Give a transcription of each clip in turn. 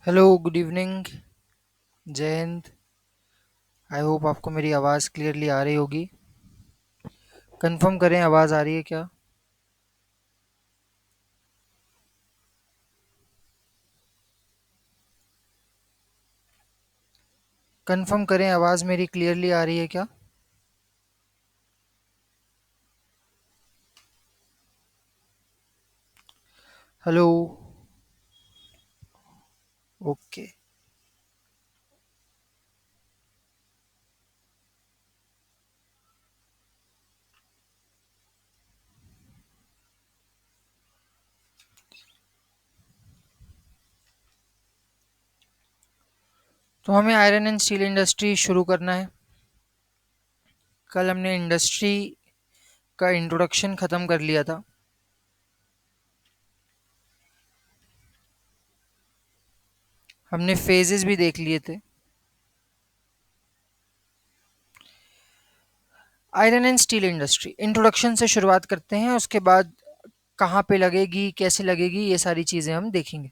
Hello, good evening. जय Hind. I hope आपको मेरी आवाज़ क्लियरली आ रही होगी। कंफर्म करें, आवाज़ आ रही है क्या? कंफर्म करें, आवाज़ मेरी क्लियरली आ रही है क्या? हेलो। ओके। तो हमें आयरन एंड स्टील इंडस्ट्री शुरू करना है। कल हमने इंडस्ट्री का इंट्रोडक्शन ख़त्म कर लिया था। हमने फेजेस भी देख लिए थे। Iron and steel industry introduction से शुरुआत करते हैं, उसके बाद कहाँ पे लगेगी, कैसे लगेगी, ये सारी चीज़ें हम देखेंगे।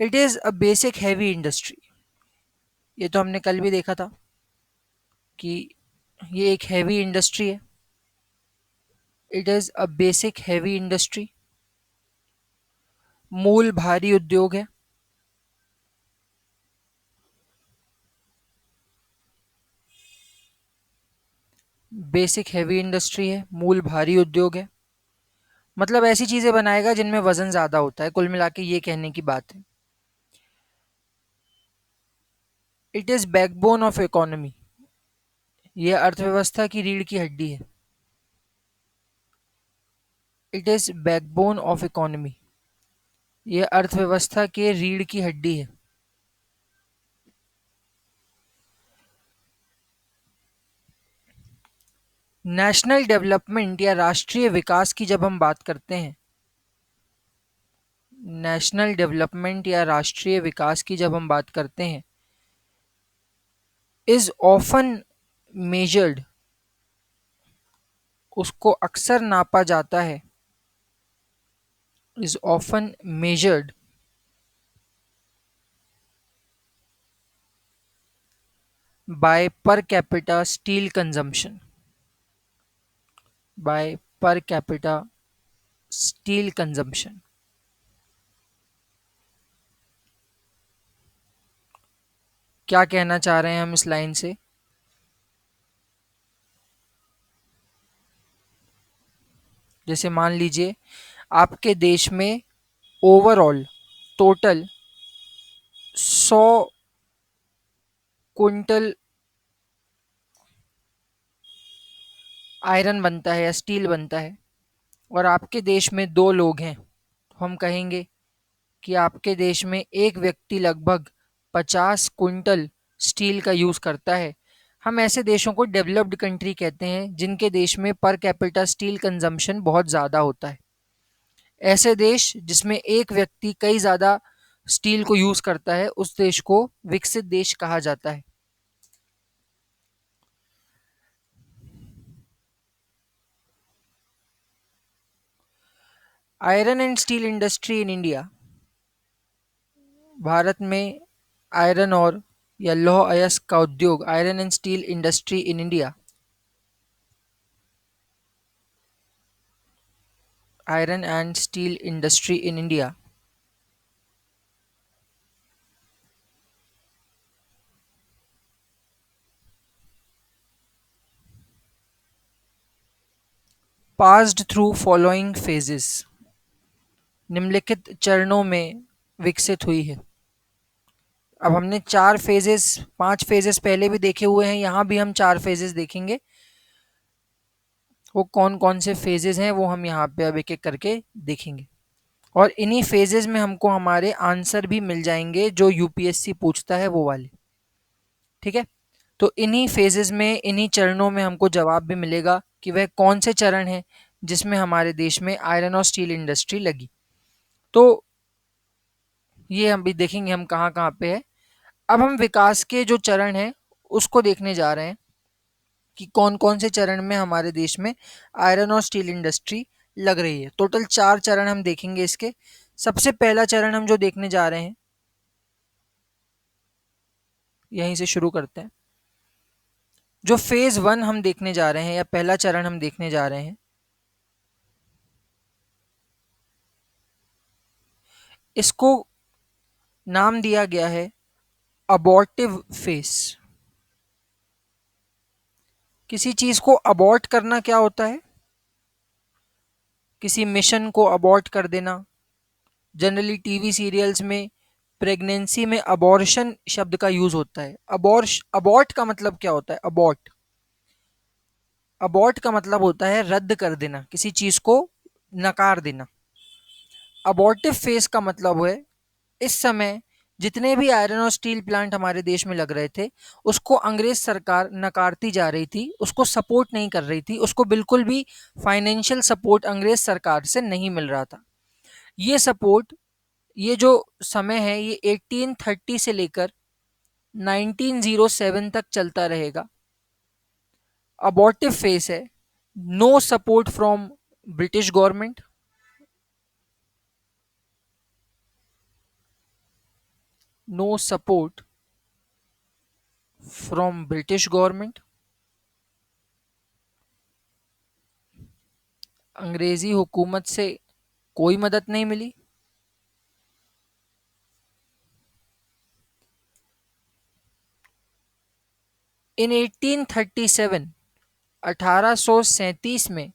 It is a basic heavy industry. ये तो हमने कल भी देखा था कि ये एक हैवी इंडस्ट्री है। It is a basic heavy industry. मूल भारी उद्योग है। बेसिक हैवी इंडस्ट्री है, मूल भारी उद्योग है। मतलब ऐसी चीज़ें बनाएगा जिनमें वजन ज़्यादा होता है, कुल मिला के ये कहने की बात है। It is backbone of economy. ये अर्थव्यवस्था की रीढ़ की हड्डी है। It is backbone of economy. ये अर्थव्यवस्था के रीढ़ की हड्डी है। नेशनल डेवलपमेंट या राष्ट्रीय विकास की जब हम बात करते हैं, नेशनल डेवलपमेंट या राष्ट्रीय विकास की जब हम बात करते हैं, इज ऑफन मेजर्ड, उसको अक्सर नापा जाता है, is often measured by per capita steel consumption. By per capita steel consumption. क्या कहना चाह रहे हैं हम इस लाइन से? जैसे मान लीजिए आपके देश में ओवरऑल टोटल 100 क्विंटल आयरन बनता है या स्टील बनता है, और आपके देश में दो लोग हैं, तो हम कहेंगे कि आपके देश में एक व्यक्ति लगभग 50 क्विंटल स्टील का यूज़ करता है। हम ऐसे देशों को डेवलप्ड कंट्री कहते हैं जिनके देश में पर कैपिटा स्टील कंजम्पशन बहुत ज़्यादा होता है। ऐसे देश जिसमें एक व्यक्ति कई ज़्यादा स्टील को यूज़ करता है, उस देश को विकसित देश कहा जाता है। Iron and steel industry in India. Bharat में आयरन और या लौह अयस्क का उद्योग, iron and steel industry in India, iron and steel industry in India passed through following phases, निम्नलिखित चरणों में विकसित हुई है। अब हमने 4 फेजेस, 5 फेजेस पहले भी देखे हुए हैं, यहाँ भी हम 4 फेजेस देखेंगे। वो कौन कौन से फेजेस हैं वो हम यहाँ पे अब एक एक करके देखेंगे, और इन्हीं फेजेस में हमको हमारे आंसर भी मिल जाएंगे जो यूपीएससी पूछता है वो वाले। ठीक है। तो इन्हीं फेजेस में, इन्हीं चरणों में हमको जवाब भी मिलेगा कि वह कौन से चरण है जिसमें हमारे देश में आयरन और स्टील इंडस्ट्री लगी। तो ये हम भी देखेंगे हम कहाँ कहाँ पे है। अब हम विकास के जो चरण हैं उसको देखने जा रहे हैं कि कौन कौन से चरण में हमारे देश में आयरन और स्टील इंडस्ट्री लग रही है। टोटल 4 चरण हम देखेंगे इसके। सबसे पहला चरण हम जो देखने जा रहे हैं, यहीं से शुरू करते हैं। जो फेज 1 हम देखने जा रहे हैं या पहला चरण हम देखने जा रहे हैं, इसको नाम दिया गया है अबॉर्टिव फेज। किसी चीज को अबॉर्ट करना क्या होता है? किसी मिशन को अबॉर्ट कर देना। जनरली टीवी सीरियल्स में प्रेगनेंसी में अबॉर्शन शब्द का यूज होता है। अबॉर्ट का मतलब क्या होता है? अबॉर्ट का मतलब होता है रद्द कर देना, किसी चीज को नकार देना। अबॉर्टिव फेज का मतलब है इस समय जितने भी आयरन और स्टील प्लांट हमारे देश में लग रहे थे, उसको अंग्रेज सरकार नकारती जा रही थी, उसको सपोर्ट नहीं कर रही थी, उसको बिल्कुल भी फाइनेंशियल सपोर्ट अंग्रेज सरकार से नहीं मिल रहा था। ये सपोर्ट, ये जो समय है, ये 1830 से लेकर 1907 तक चलता रहेगा। अबॉर्टिव फेज है। No support from British government, no support from British government, अंग्रेजी हुकूमत से कोई मदद नहीं मिली। इन 1837, 1837 में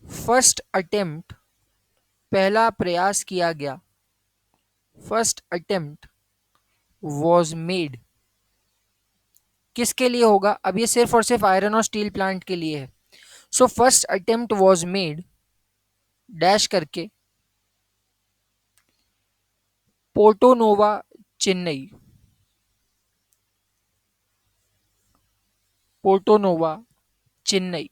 फर्स्ट अटेम्प्ट, पहला प्रयास किया गया। First attempt was made. किसके लिए होगा? अब ये सिर्फ और सिर्फ आयरन और स्टील प्लांट के लिए है। So first attempt was made dash करके पोर्टो नोवा, चेन्नई। पोर्टो नोवा, चेन्नई,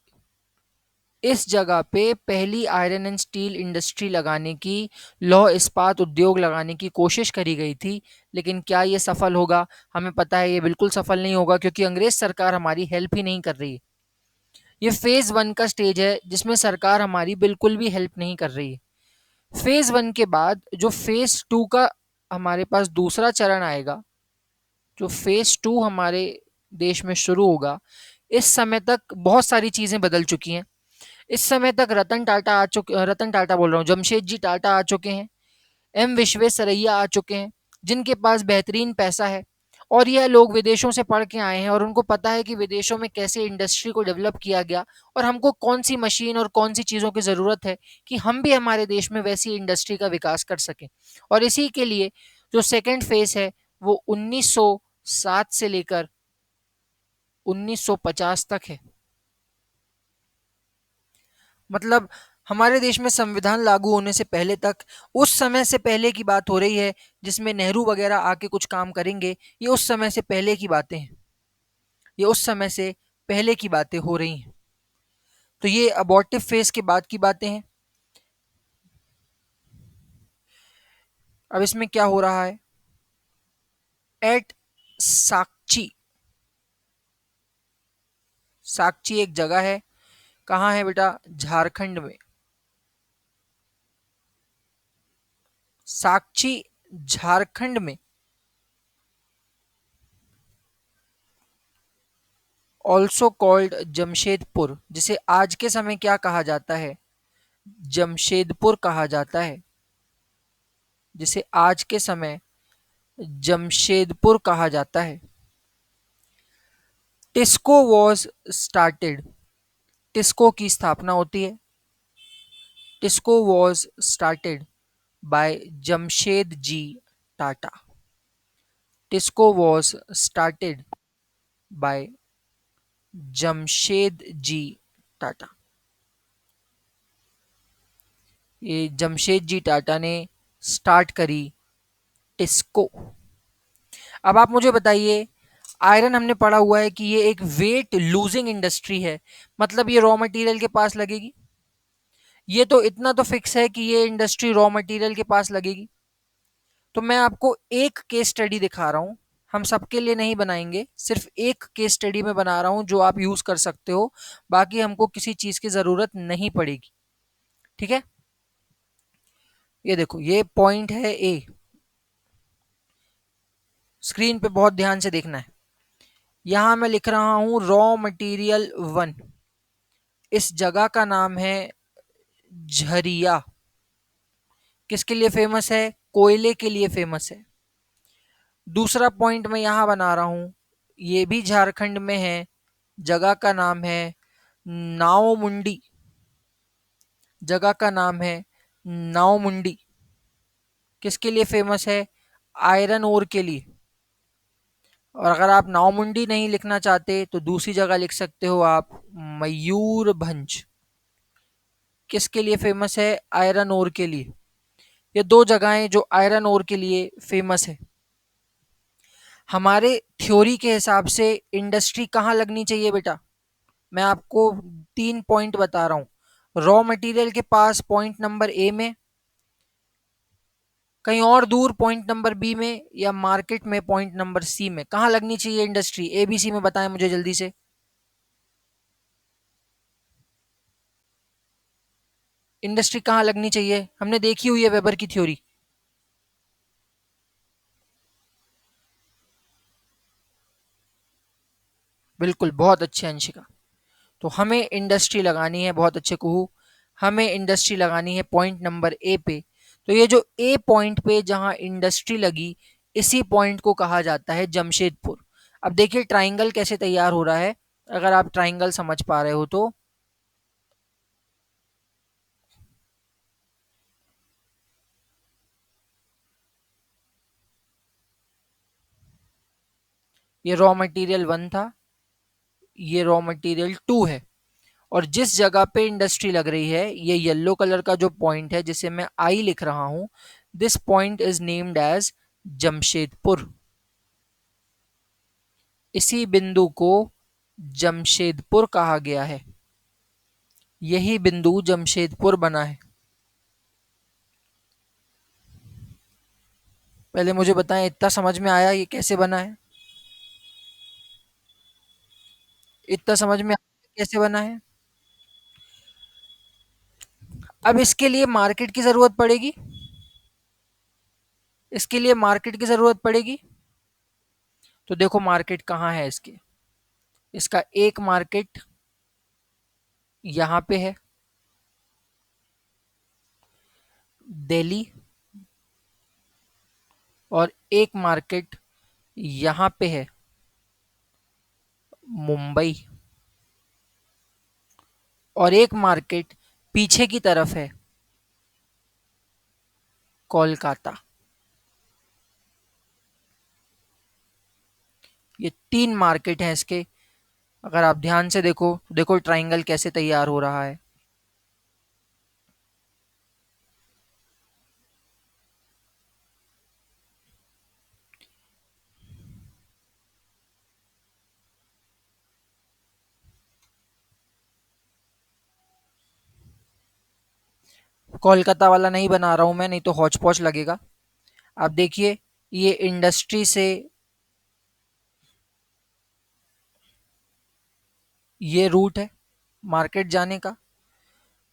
इस जगह पे पहली आयरन एंड स्टील इंडस्ट्री लगाने की, लौह इस्पात उद्योग लगाने की कोशिश करी गई थी। लेकिन क्या ये सफल होगा? हमें पता है ये बिल्कुल सफल नहीं होगा, क्योंकि अंग्रेज सरकार हमारी हेल्प ही नहीं कर रही है। ये फेज 1 का स्टेज है जिसमें सरकार हमारी बिल्कुल भी हेल्प नहीं कर रही है। फेज 1 के बाद जो फेज 2 का हमारे पास दूसरा चरण आएगा, जो फेज 2 हमारे देश में शुरू होगा, इस समय तक बहुत सारी चीजें बदल चुकी हैं। इस समय तक रतन टाटा बोल रहा हूँ, जमशेद जी टाटा आ चुके हैं, एम विश्वेश्वरैया आ चुके हैं, जिनके पास बेहतरीन पैसा है। और यह लोग विदेशों से पढ़ के आए हैं और उनको पता है कि विदेशों में कैसे इंडस्ट्री को डेवलप किया गया और हमको कौन सी मशीन और कौन सी चीज़ों की ज़रूरत है कि हम भी हमारे देश में वैसी इंडस्ट्री का विकास कर सकें। और इसी के लिए जो सेकेंड फेज है वो 1907 से लेकर 1950 तक है। मतलब हमारे देश में संविधान लागू होने से पहले तक, उस समय से पहले की बात हो रही है जिसमें नेहरू वगैरह आके कुछ काम करेंगे। ये उस समय से पहले की बातें हैं, ये उस समय से पहले की बातें हो रही हैं। तो ये अबॉर्टिव फेज के बाद की बातें हैं। अब इसमें क्या हो रहा है? एट साक्षी, साक्षी एक जगह है, कहाँ है बेटा? झारखंड में। साक्षी झारखंड में, ऑल्सो कॉल्ड जमशेदपुर, जिसे आज के समय क्या कहा जाता है? जमशेदपुर कहा जाता है, जिसे आज के समय जमशेदपुर कहा जाता है। टिस्को वॉज स्टार्टेड, टिस्को की स्थापना होती है। TISCO was started by Jamshed ji Tata. TISCO was started by Jamshed ji Tata. ये जमशेद जी टाटा ने स्टार्ट करी टिस्को। अब आप मुझे बताइए, आयरन हमने पढ़ा हुआ है कि ये एक वेट लूजिंग इंडस्ट्री है, मतलब ये रॉ मटेरियल के पास लगेगी। ये तो इतना तो फिक्स है कि ये इंडस्ट्री रॉ मटेरियल के पास लगेगी। तो मैं आपको एक केस स्टडी दिखा रहा हूं, हम सबके लिए नहीं बनाएंगे, सिर्फ एक केस स्टडी में बना रहा हूं जो आप यूज कर सकते हो, बाकी हमको किसी चीज की जरूरत नहीं पड़ेगी। ठीक है, ये देखो ये पॉइंट है ए, स्क्रीन पे बहुत ध्यान से देखना है। यहां मैं लिख रहा हूं रॉ मटेरियल 1, इस जगह का नाम है झरिया। किसके लिए फेमस है? कोयले के लिए फेमस है। दूसरा पॉइंट मैं यहां बना रहा हूं, ये भी झारखंड में है, जगह का नाम है नाव मुंडी। जगह का नाम है नाव मुंडी। किसके लिए फेमस है? आयरन ओर के लिए। और अगर आप नाव मुंडी नहीं लिखना चाहते तो दूसरी जगह लिख सकते हो आप मयूरभंज। किसके लिए फेमस है? आयरन ओर के लिए। ये दो जगहें जो आयरन ओर के लिए फेमस है। हमारे थ्योरी के हिसाब से इंडस्ट्री कहाँ लगनी चाहिए बेटा? मैं आपको 3 पॉइंट बता रहा हूँ। रॉ मटेरियल के पास पॉइंट नंबर ए में, कहीं और दूर पॉइंट नंबर बी में, या मार्केट में पॉइंट नंबर सी में। कहाँ लगनी चाहिए इंडस्ट्री? ए बी सी में बताएं मुझे जल्दी से। इंडस्ट्री कहाँ लगनी चाहिए? हमने देखी हुई है वेबर की थ्योरी। बिल्कुल, बहुत अच्छे अंशिका। तो हमें इंडस्ट्री लगानी है, बहुत अच्छे कुहू, हमें इंडस्ट्री लगानी है पॉइंट नंबर ए पे। तो ये जो ए पॉइंट पे जहां इंडस्ट्री लगी, इसी पॉइंट को कहा जाता है जमशेदपुर। अब देखिए ट्राइंगल कैसे तैयार हो रहा है, अगर आप ट्राइंगल समझ पा रहे हो तो। ये रॉ मटेरियल 1 था, ये रॉ मटेरियल 2 है, और जिस जगह पे इंडस्ट्री लग रही है, ये येलो कलर का जो पॉइंट है जिसे मैं आई लिख रहा हूं, this point is named as Jamshedpur. इसी बिंदु को जमशेदपुर कहा गया है। यही बिंदु जमशेदपुर बना है। पहले मुझे बताएं, इतना समझ में आया ये कैसे बना है? इतना समझ में आया कैसे बना है? अब इसके लिए मार्केट की जरूरत पड़ेगी, इसके लिए मार्केट की जरूरत पड़ेगी। तो देखो मार्केट कहाँ है इसके, इसका एक मार्केट यहाँ पे है, दिल्ली, और एक मार्केट यहाँ पे है, मुंबई, और एक मार्केट पीछे की तरफ है, कोलकाता। ये 3 मार्केट हैं इसके। अगर आप ध्यान से देखो, देखो ट्राइंगल कैसे तैयार हो रहा है। कोलकाता वाला नहीं बना रहा हूं मैं, नहीं तो हौच पौच लगेगा। आप देखिए, ये इंडस्ट्री से ये रूट है मार्केट जाने का,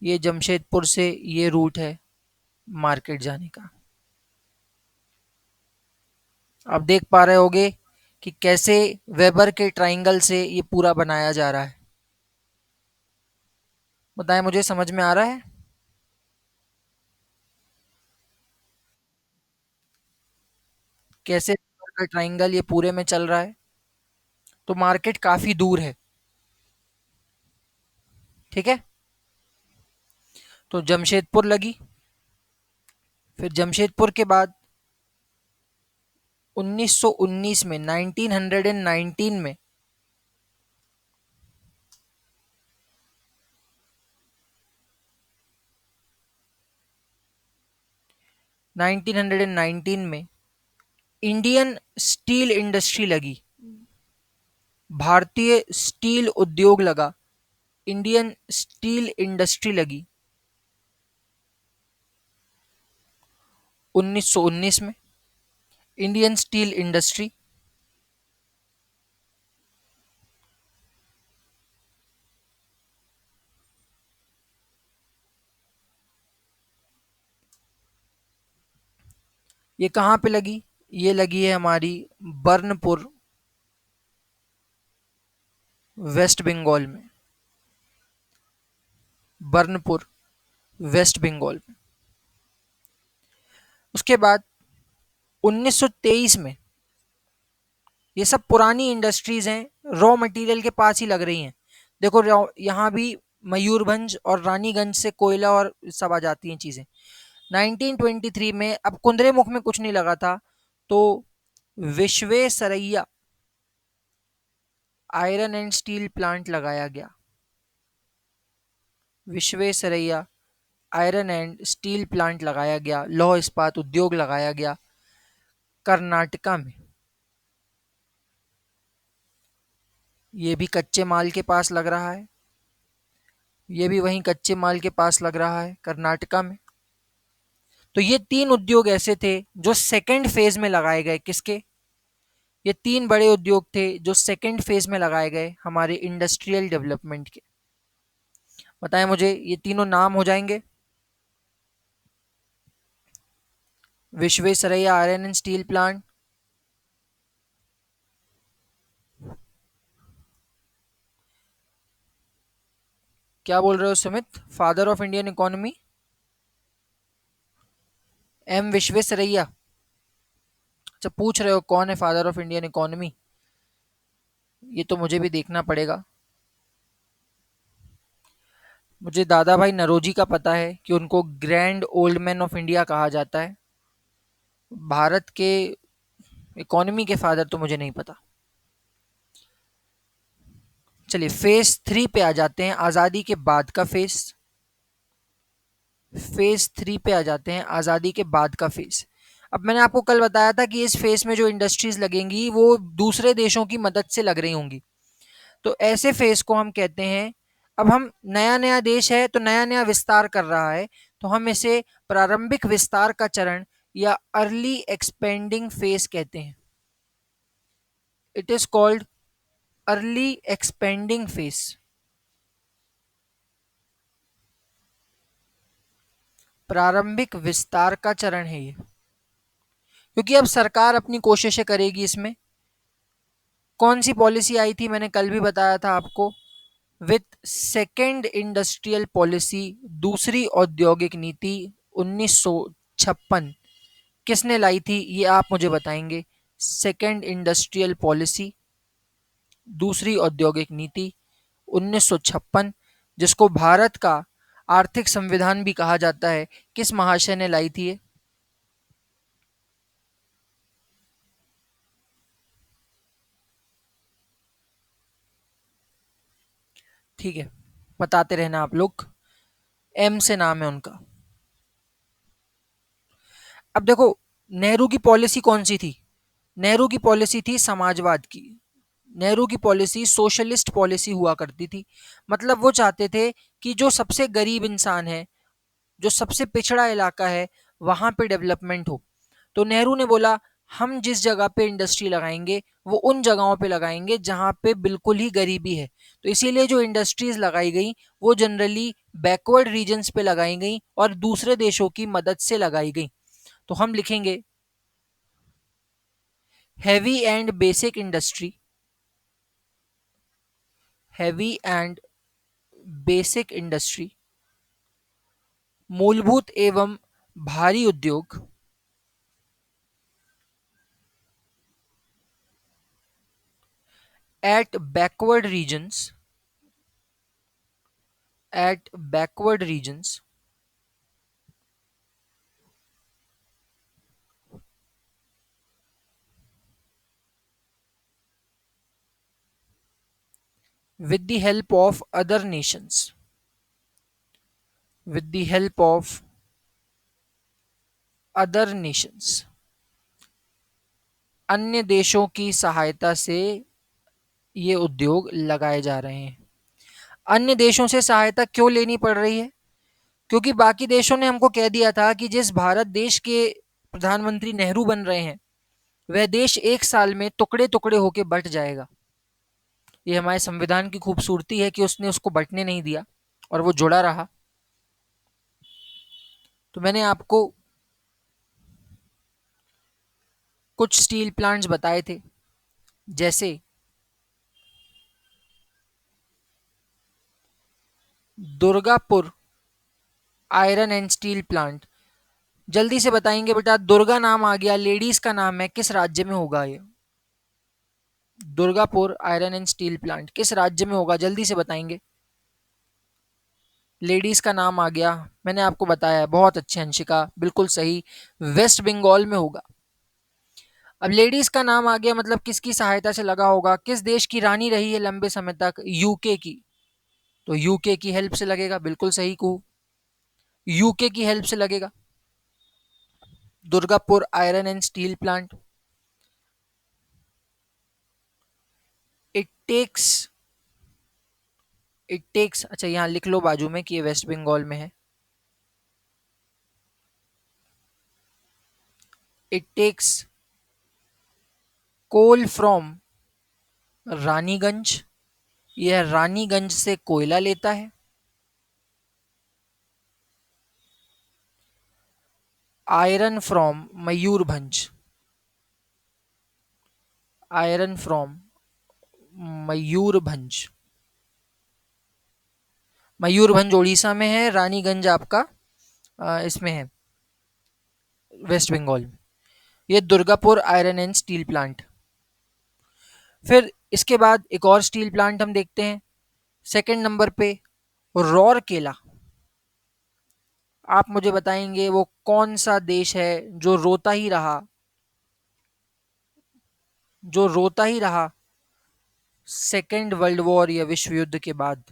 ये जमशेदपुर से ये रूट है मार्केट जाने का। आप देख पा रहे होगे कि कैसे वेबर के ट्राइंगल से ये पूरा बनाया जा रहा है। बताएं मुझे, समझ में आ रहा है? कैसे वेबर का ट्राइंगल ये पूरे में चल रहा है। तो मार्केट काफी दूर है। ठीक है, तो जमशेदपुर लगी, फिर जमशेदपुर के बाद 1919 में, 1919 में, 1919 में इंडियन स्टील इंडस्ट्री लगी, भारतीय स्टील उद्योग लगा, इंडियन स्टील इंडस्ट्री लगी 1919 में, इंडियन स्टील इंडस्ट्री। ये कहाँ पे लगी? ये लगी है हमारी बर्नपुर, वेस्ट बंगाल में। बर्नपुर, वेस्ट बंगाल में। उसके बाद 1923 में, ये सब पुरानी इंडस्ट्रीज हैं, रॉ मटेरियल के पास ही लग रही हैं। देखो यहाँ भी मयूरभंज और रानीगंज से कोयला और सब आ जाती हैं चीजें। 1923 में, अब कुंद्रेमुख में कुछ नहीं लगा था, तो Visvesvaraya iron and steel plant लगाया गया। Visvesvaraya iron and steel plant लगाया गया, लौह इस्पात उद्योग लगाया गया कर्नाटका में। ये भी कच्चे माल के पास लग रहा है, ये भी वहीं कच्चे माल के पास लग रहा है कर्नाटका में। तो ये तीन उद्योग ऐसे थे जो सेकेंड फेज में लगाए गए। किसके? ये तीन बड़े उद्योग थे जो सेकेंड फेज में लगाए गए हमारे इंडस्ट्रियल डेवलपमेंट के। बताएं मुझे, ये तीनों नाम हो जाएंगे? Visvesvaraya iron and steel plant, क्या बोल रहे हो Sumit? Father of Indian economy M Visvesvaraya. अच्छा, पूछ रहे हो कौन है फादर ऑफ इंडियन इकोनॉमी? ये तो मुझे भी देखना पड़ेगा। मुझे दादा भाई नरोजी का पता है कि उनको grand old man of India कहा जाता है। भारत के इकोनॉमी के फादर तो मुझे नहीं पता। चलिए फेज 3 पे आ जाते हैं, आज़ादी के बाद का फेज। फेज 3 पे आ जाते हैं, आज़ादी के बाद का फेज। अब मैंने आपको कल बताया था कि इस फेज में जो इंडस्ट्रीज लगेंगी वो दूसरे देशों की मदद से लग रही होंगी। तो ऐसे फेज को हम कहते हैं, अब हम नया नया देश है तो नया नया विस्तार कर रहा है, तो हम इसे प्रारंभिक विस्तार का चरण या अर्ली एक्सपेंडिंग फेज कहते हैं। It is called early expanding phase. प्रारंभिक विस्तार का चरण है ये, क्योंकि अब सरकार अपनी कोशिशें करेगी इसमें। कौन सी पॉलिसी आई थी? मैंने कल भी बताया था आपको, विथ सेकेंड इंडस्ट्रियल पॉलिसी, दूसरी औद्योगिक नीति 1956। किसने लाई थी ये आप मुझे बताएंगे? सेकेंड इंडस्ट्रियल पॉलिसी, दूसरी औद्योगिक नीति 1956, जिसको भारत का आर्थिक संविधान भी कहा जाता है, किस महाशय ने लाई थी ये? ठीक है, बताते रहना आप लोग। एम से नाम है उनका। अब देखो, नेहरू की पॉलिसी कौन सी थी? नेहरू की पॉलिसी थी समाजवाद की। नेहरू की पॉलिसी सोशलिस्ट पॉलिसी हुआ करती थी। मतलब वो चाहते थे कि जो सबसे गरीब इंसान है, जो सबसे पिछड़ा इलाका है, वहां पे डेवलपमेंट हो। तो नेहरू ने बोला हम जिस जगह पे इंडस्ट्री लगाएंगे वो उन जगहों पे लगाएंगे जहां पे बिल्कुल ही गरीबी है। तो इसीलिए जो इंडस्ट्रीज लगाई गई वो जनरली बैकवर्ड रीजन्स पे लगाई गई और दूसरे देशों की मदद से लगाई गई। तो हम लिखेंगे heavy and basic industry, heavy and basic industry, मूलभूत एवं भारी उद्योग, at backward regions, at backward regions, with the help of other nations, with the help of other nations, अन्य देशों की सहायता से ये उद्योग लगाए जा रहे हैं। अन्य देशों से सहायता क्यों लेनी पड़ रही है? क्योंकि बाकी देशों ने हमको कह दिया था कि जिस भारत देश के प्रधानमंत्री नेहरू बन रहे हैं वह देश एक साल में टुकड़े टुकड़े होके बट जाएगा। ये हमारे संविधान की खूबसूरती है कि उसने उसको बटने नहीं दिया और वो जुड़ा रहा। तो मैंने आपको कुछ स्टील प्लांट्स बताए थे, जैसे Durgapur iron and steel plant. जल्दी से बताएंगे बेटा, दुर्गा नाम आ गया, लेडीज का नाम है, किस राज्य में होगा ये? Durgapur iron and steel plant किस राज्य में होगा, जल्दी से बताएंगे। लेडीज का नाम आ गया, मैंने आपको बताया है, बहुत अच्छे अंशिका, बिल्कुल सही, वेस्ट बंगाल में होगा। अब लेडीज का नाम आ गया, मतलब किसकी सहायता से लगा होगा, किस देश की रानी रही है लंबे समय तक, यूके की, तो यूके की हेल्प से लगेगा, बिल्कुल सही को, यूके की हेल्प से लगेगा। Durgapur iron and steel plant. It takes, अच्छा यहाँ लिख लो बाजू में कि ये वेस्ट बंगाल में है। It takes coal from Raniganj, यह रानीगंज से कोयला लेता है। Iron from Mayurbhanj, iron from Mayurbhanj, Mayurbhanj Orissa में है, रानीगंज आपका इसमें है, वेस्ट बंगाल में। ये Durgapur iron and steel plant. फिर इसके बाद एक और स्टील प्लांट हम देखते हैं, सेकंड नंबर पे रौरकेला। आप मुझे बताएंगे वो कौन सा देश है जो रोता ही रहा, जो रोता ही रहा सेकेंड वर्ल्ड वॉर या विश्व युद्ध के बाद?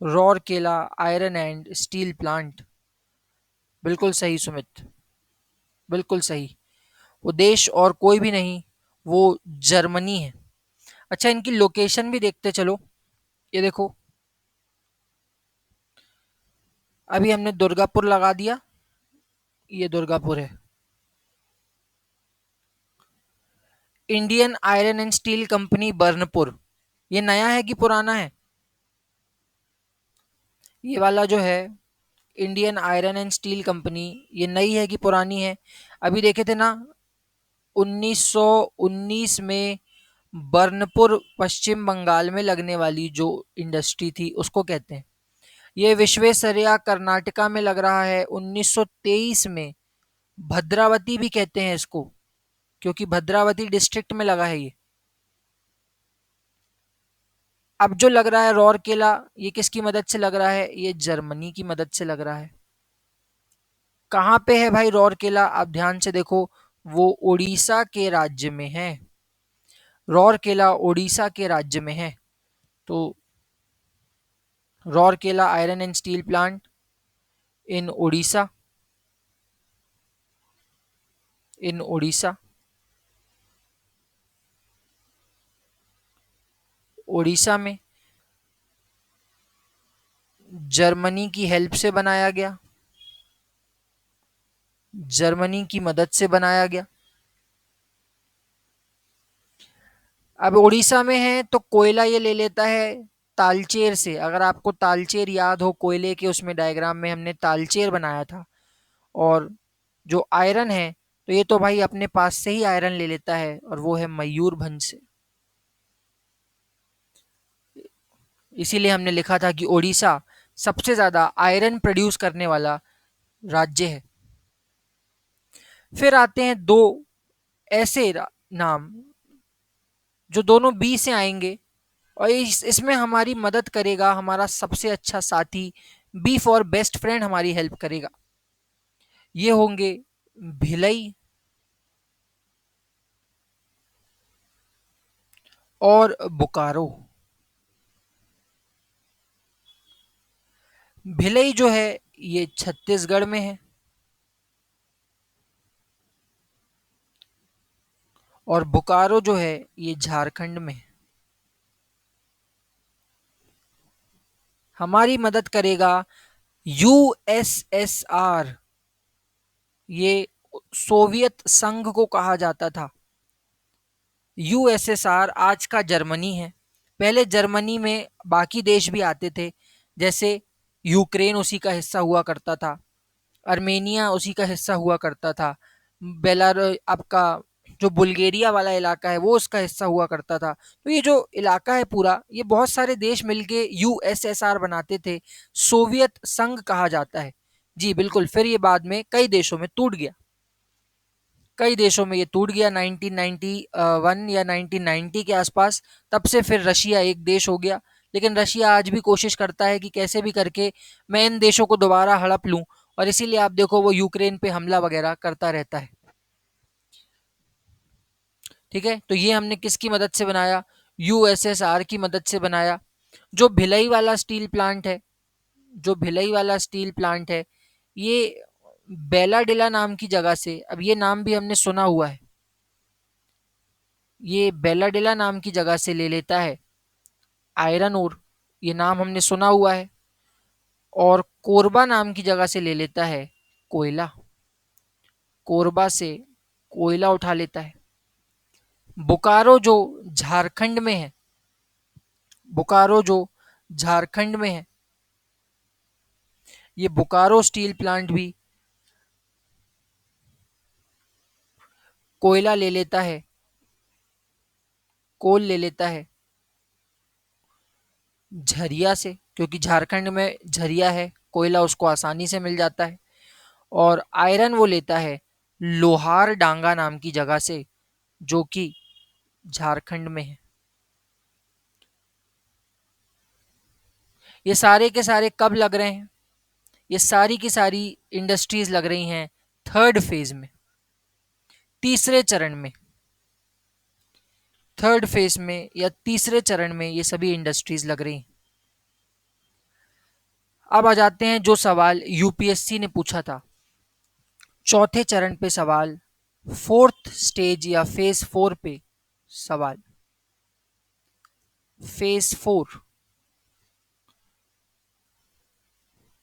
Rourkela iron and steel plant, बिल्कुल सही सुमित, बिल्कुल सही। वो देश और कोई भी नहीं, वो जर्मनी है। अच्छा इनकी लोकेशन भी देखते चलो, ये देखो, अभी हमने दुर्गापुर लगा दिया, ये दुर्गापुर है। Indian iron and steel company Burnpur, ये नया है कि पुराना है? ये वाला जो है Indian iron and steel company, ये नई है कि पुरानी है? अभी देखे थे ना, 1919 में बर्नपुर पश्चिम बंगाल में लगने वाली जो इंडस्ट्री थी उसको कहते हैं। ये विश्वेश्वरैया कर्नाटका में लग रहा है 1923 में। भद्रावती भी कहते हैं इसको, क्योंकि भद्रावती डिस्ट्रिक्ट में लगा है ये। अब जो लग रहा है रौरकेला, ये किसकी मदद से लग रहा है? ये जर्मनी की मदद से लग रहा है। कहाँ पे है भाई रौरकेला, आप ध्यान से देखो, वो उड़ीसा के राज्य में है। रौरकेला उड़ीसा के राज्य में है। तो Rourkela iron and steel plant in Orissa, in Orissa, Orissa में जर्मनी की हेल्प से बनाया गया, जर्मनी की मदद से बनाया गया। अब उड़ीसा में है तो कोयला ये ले लेता है तालचेर से। अगर आपको तालचेर याद हो, कोयले के उसमें डायग्राम में हमने तालचेर बनाया था। और जो आयरन है, तो ये तो भाई अपने पास से ही आयरन ले लेता है, और वो है मयूरभंज से। इसीलिए हमने लिखा था कि उड़ीसा सबसे ज्यादा आयरन प्रोड्यूस करने वाला राज्य है। फिर आते हैं दो ऐसे नाम जो दोनों बी से आएंगे, और इसमें हमारी मदद करेगा हमारा सबसे अच्छा साथी, बी फॉर बेस्ट फ्रेंड हमारी हेल्प करेगा। ये होंगे भिलई और बोकारो। भिलई जो है ये छत्तीसगढ़ में है, और बोकारो जो है ये झारखंड में है। हमारी मदद करेगा यूएसएसआर, ये सोवियत संघ को कहा जाता था। यूएसएसआर आज का जर्मनी है। पहले जर्मनी में बाकी देश भी आते थे, जैसे यूक्रेन उसी का हिस्सा हुआ करता था, अर्मेनिया उसी का हिस्सा हुआ करता था, बेलार आपका जो बुल्गारिया वाला इलाका है वो उसका हिस्सा हुआ करता था। तो ये जो इलाका है पूरा, ये बहुत सारे देश मिलके यूएसएसआर बनाते थे, सोवियत संघ कहा जाता है। जी बिल्कुल, फिर ये बाद में कई देशों में टूट गया, कई देशों में ये टूट गया 1991 या 1990 के आसपास। तब से फिर रशिया एक देश हो गया। लेकिन रशिया आज भी कोशिश करता है कि कैसे भी करके मैं इन देशों को दोबारा हड़प लूं, और इसीलिए आप देखो वो यूक्रेन पे हमला वगैरह करता रहता है। ठीक है, तो ये हमने किसकी मदद से बनाया? यूएसएसआर की मदद से बनाया। जो भिलई वाला स्टील प्लांट है, जो भिलई वाला स्टील प्लांट है, ये बेलाडिला नाम की जगह से, अब ये नाम भी हमने सुना हुआ है, ये बेलाडिला नाम की जगह से ले लेता है आयरन ओर, ये नाम हमने सुना हुआ है। और कोरबा नाम की जगह से ले लेता है कोयला, कोरबा से कोयला उठा लेता है। बोकारो जो झारखंड में है, बोकारो जो झारखंड में है, ये बोकारो स्टील प्लांट भी कोयला ले लेता है, कोल ले लेता है झरिया से, क्योंकि झारखंड में झरिया है, कोयला उसको आसानी से मिल जाता है। और आयरन वो लेता है लोहार डांगा नाम की जगह से, जो कि झारखंड में है। ये सारे के सारे कब लग रहे हैं? ये सारी की सारी इंडस्ट्रीज लग रही हैं थर्ड फेज में, तीसरे चरण में, थर्ड फेज में या तीसरे चरण में ये सभी इंडस्ट्रीज लग रही हैं। अब आ जाते हैं जो सवाल यूपीएससी ने पूछा था, चौथे चरण पे सवाल, फोर्थ स्टेज या फेज 4 पे सवाल। फेज 4,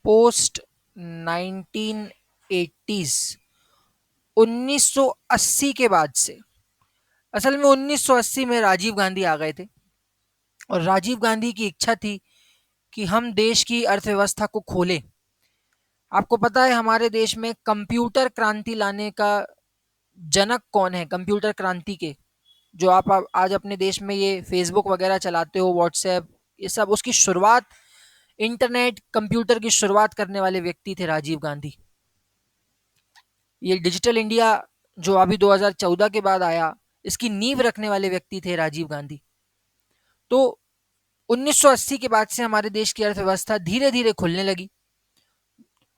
पोस्ट 1980s, 1980 के बाद से, असल में 1980 में राजीव गांधी आ गए थे, और राजीव गांधी की इच्छा थी कि हम देश की अर्थव्यवस्था को खोलें। आपको पता है हमारे देश में कंप्यूटर क्रांति लाने का जनक कौन है? कंप्यूटर क्रांति के जो आप आज अपने देश में ये फेसबुक वगैरह चलाते हो, व्हाट्सएप, ये सब, उसकी शुरुआत, इंटरनेट कंप्यूटर की शुरुआत करने वाले व्यक्ति थे राजीव गांधी। ये डिजिटल इंडिया जो अभी 2014 के बाद आया, इसकी नींव रखने वाले व्यक्ति थे राजीव गांधी। तो 1980 के बाद से हमारे देश की अर्थव्यवस्था धीरे धीरे खुलने लगी,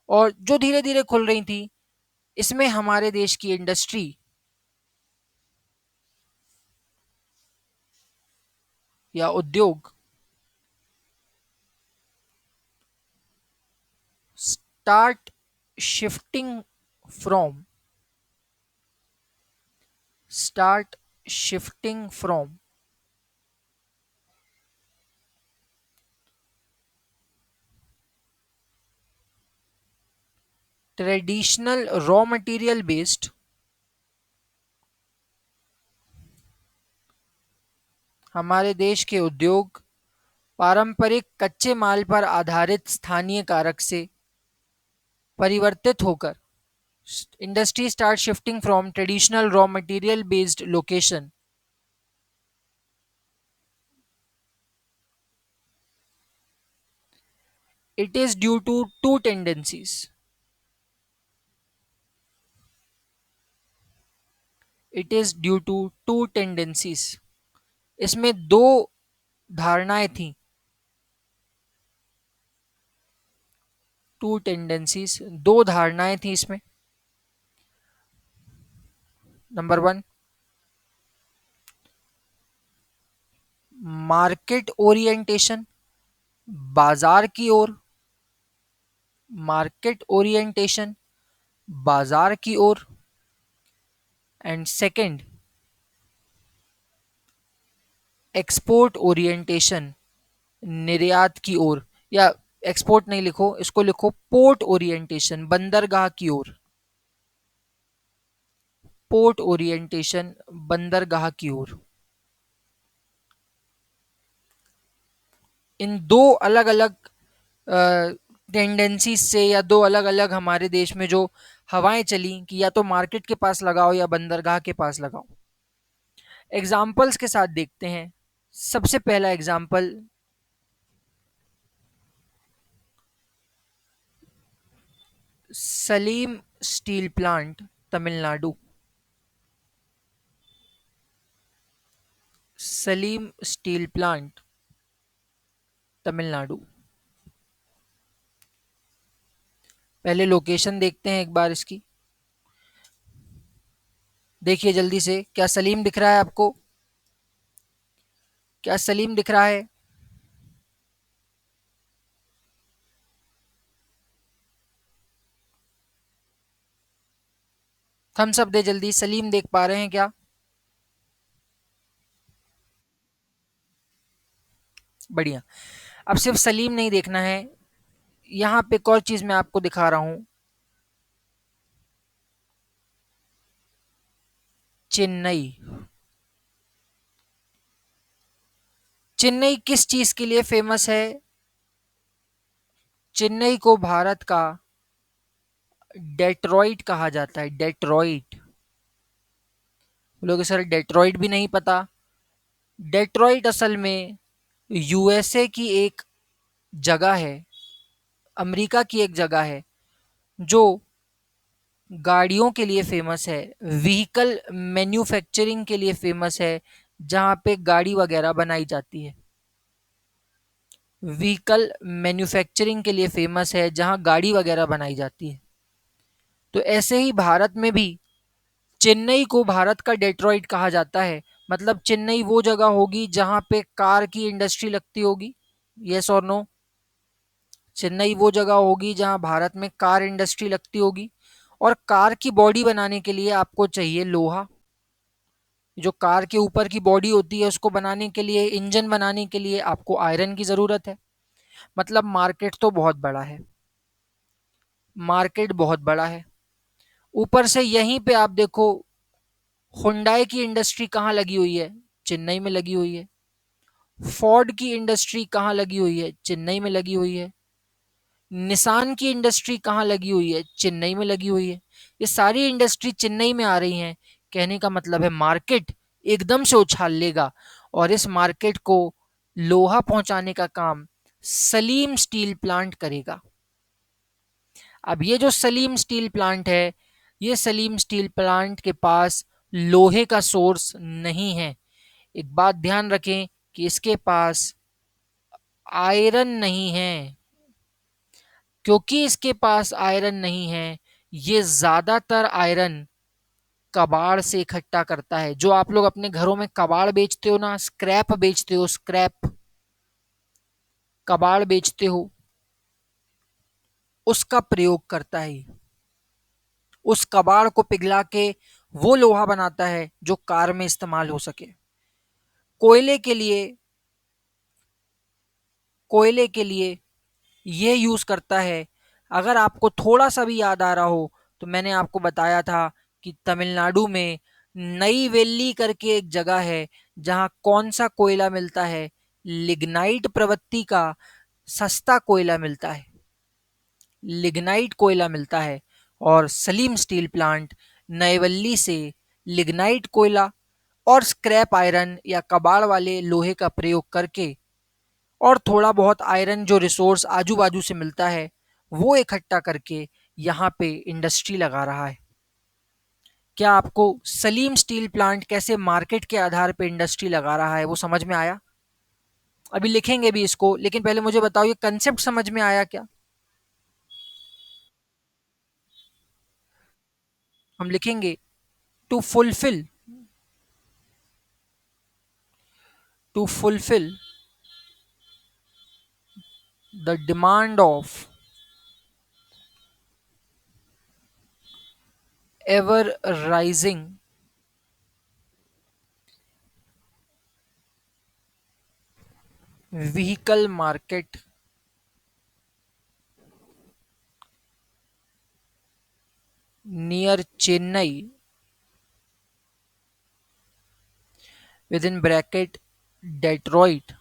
और जो धीरे धीरे खुल रही थी, इसमें हमारे देश की इंडस्ट्री या उद्योग start shifting from start shifting from traditional raw material based, हमारे देश के उद्योग पारंपरिक कच्चे माल पर आधारित स्थानीय कारक से परिवर्तित होकर, industry start shifting from traditional raw material based location, it is due to two tendencies, it is due to two tendencies, इसमें दो धारणाएं थी, टू टेंडेंसीज, दो धारणाएं थी इसमें। नंबर वन, मार्केट ओरिएंटेशन, बाजार की ओर, मार्केट ओरिएंटेशन, बाजार की ओर। एंड सेकंड, एक्सपोर्ट ओरिएंटेशन, निर्यात की ओर, या एक्सपोर्ट नहीं लिखो, इसको लिखो पोर्ट ओरिएंटेशन, बंदरगाह की ओर, पोर्ट ओरिएंटेशन, बंदरगाह की ओर। इन दो अलग अलग टेंडेंसी से या दो अलग अलग हमारे देश में जो हवाएं चली कि या तो मार्केट के पास लगाओ या बंदरगाह के पास लगाओ। एग्जाम्पल्स के साथ देखते हैं। सबसे पहला example, Salim steel plant, Tamil Nadu. Salim steel plant, Tamil Nadu. पहले लोकेशन देखते हैं एक बार इसकी। देखिए जल्दी से, क्या सलीम दिख रहा है आपको? क्या सलीम दिख रहा है? थम्स अप दे जल्दी, सलीम देख पा रहे हैं क्या? बढ़िया। अब सिर्फ सलीम नहीं देखना है, यहाँ पे एक और चीज मैं आपको दिखा रहा हूँ। चेन्नई। चेन्नई किस चीज के लिए फेमस है? चेन्नई को भारत का डेट्रॉइट कहा जाता है। डेट्रॉइट। लोग सर डेट्रॉइट भी नहीं पता। डेट्रॉइट असल में यूएसए की एक जगह है, अमेरिका की एक जगह है जो गाड़ियों के लिए फेमस है, व्हीकल मैन्युफैक्चरिंग के लिए फेमस है, जहाँ पे गाड़ी वगैरह बनाई जाती है। व्हीकल मैन्युफैक्चरिंग के लिए फेमस है, जहाँ गाड़ी वगैरह बनाई जाती है। तो ऐसे ही भारत में भी चेन्नई को भारत का डेट्रॉइट कहा जाता है। मतलब चेन्नई वो जगह होगी जहाँ पे कार की इंडस्ट्री लगती होगी। यस और नो? चेन्नई वो जगह होगी जहाँ भारत में कार इंडस्ट्री लगती होगी। और कार की बॉडी बनाने के लिए आपको चाहिए लोहा। जो कार के ऊपर की बॉडी होती है उसको बनाने के लिए, इंजन बनाने के लिए आपको आयरन की ज़रूरत है। मतलब मार्केट तो बहुत बड़ा है। मार्केट बहुत बड़ा है। ऊपर से यहीं पे आप देखो, हुंडई की इंडस्ट्री कहाँ लगी हुई है? चेन्नई में लगी हुई है। फोर्ड की इंडस्ट्री कहाँ लगी हुई है? चेन्नई में लगी हुई है। निसान की इंडस्ट्री कहाँ लगी हुई है? चेन्नई में लगी हुई है। ये सारी इंडस्ट्री चेन्नई में आ रही हैं। कहने का मतलब है मार्केट एकदम से उछाल लेगा। और इस मार्केट को लोहा पहुंचाने का काम सलीम स्टील प्लांट करेगा। अब ये जो सलीम स्टील प्लांट है, ये सलीम स्टील प्लांट के पास लोहे का सोर्स नहीं है। एक बात ध्यान रखें कि इसके पास आयरन नहीं है। क्योंकि इसके पास आयरन नहीं है, ये ज्यादातर आयरन कबाड़ से इकट्ठा करता है। जो आप लोग अपने घरों में कबाड़ बेचते हो ना, स्क्रैप बेचते हो, स्क्रैप, कबाड़ बेचते हो, उसका प्रयोग करता है। उस कबाड़ को पिघला के वो लोहा बनाता है जो कार में इस्तेमाल हो सके। कोयले के लिए, कोयले के लिए ये यूज करता है। अगर आपको थोड़ा सा भी याद आ रहा हो तो मैंने आपको बताया था कि तमिलनाडु में नई वेली करके एक जगह है जहां कौन सा कोयला मिलता है? लिग्नाइट प्रवृत्ति का सस्ता कोयला मिलता है। लिग्नाइट कोयला मिलता है। और सलीम स्टील प्लांट नईवल्ली से लिग्नाइट कोयला और स्क्रैप आयरन या कबाड़ वाले लोहे का प्रयोग करके और थोड़ा बहुत आयरन जो रिसोर्स आजू बाजू से मिलता है वो इकट्ठा करके यहाँ पे इंडस्ट्री लगा रहा है। क्या आपको सलीम स्टील प्लांट कैसे मार्केट के आधार पे इंडस्ट्री लगा रहा है वो समझ में आया? अभी लिखेंगे भी इसको, लेकिन पहले मुझे बताओ ये कंसेप्ट समझ में आया क्या? हम लिखेंगे to fulfil, to fulfil the demand of ever rising vehicle market near Chennai, with in bracket Detroit,